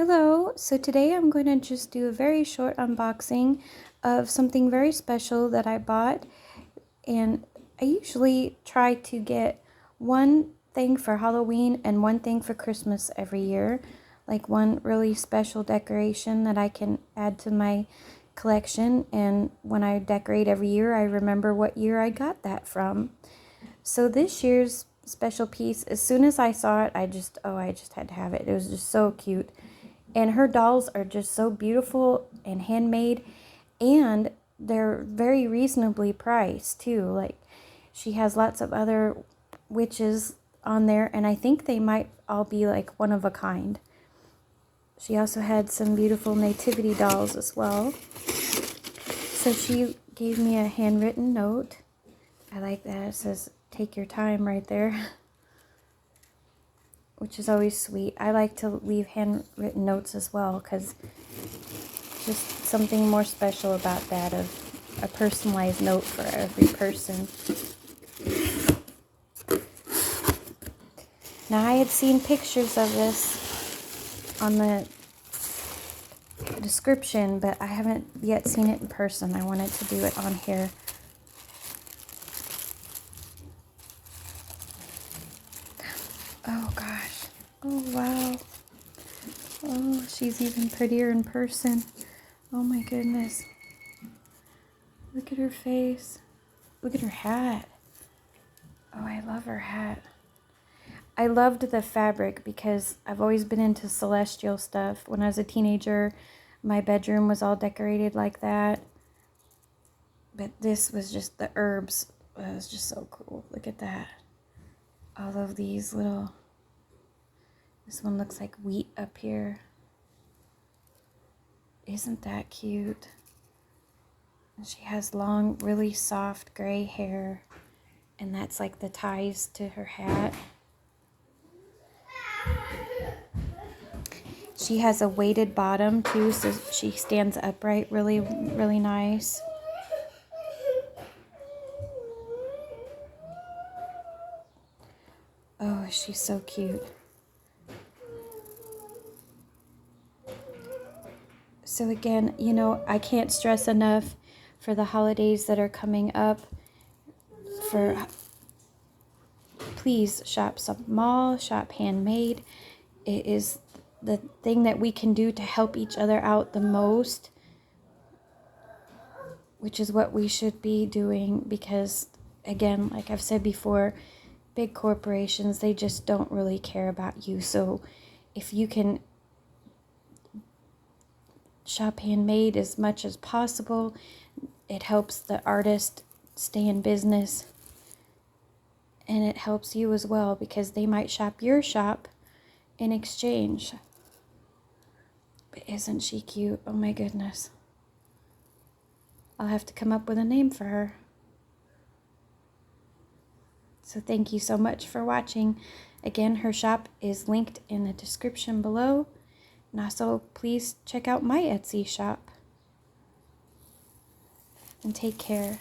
Hello, so today I'm going to just do a very short unboxing of something very special that I bought, and I usually try to get one thing for Halloween and one thing for Christmas every year, like one really special decoration that I can add to my collection, and when I decorate every year I remember what year I got that from. So this year's special piece, as soon as I saw it, I just had to have it. It was just so cute. And her dolls are just so beautiful and handmade, and they're very reasonably priced too. Like, she has lots of other witches on there, and I think they might all be like one of a kind. She also had some beautiful nativity dolls as well. So she gave me a handwritten note. I like that. It says, "Take your time," right there. Which is always sweet. I like to leave handwritten notes as well, because just something more special about that, of a personalized note for every person. Now, I had seen pictures of this on the description, but I haven't yet seen it in person. I wanted to do it on here. Oh gosh. Oh wow. Oh, she's even prettier in person. Oh my goodness. Look at her face. Look at her hat. Oh, I love her hat. I loved the fabric because I've always been into celestial stuff. When I was a teenager, my bedroom was all decorated like that. But this was just the herbs. It was just so cool. Look at that. All of these little... This one looks like wheat up here. Isn't that cute? And she has long, really soft gray hair. And that's like the ties to her hat. She has a weighted bottom too, so she stands upright really, really nice. Oh, she's so cute. So again, you know, I can't stress enough for the holidays that are coming up, please shop small, shop handmade. It is the thing that we can do to help each other out the most, which is what we should be doing, because again, like I've said before, big corporations, they just don't really care about you. So if you can shop handmade as much as possible, it helps the artist stay in business, and it helps you as well, because they might shop your shop in exchange. But isn't she cute? Oh my goodness. I'll have to come up with a name for her. So thank you so much for watching. Again, her shop is linked in the description below. And also, please check out my Etsy shop. And take care.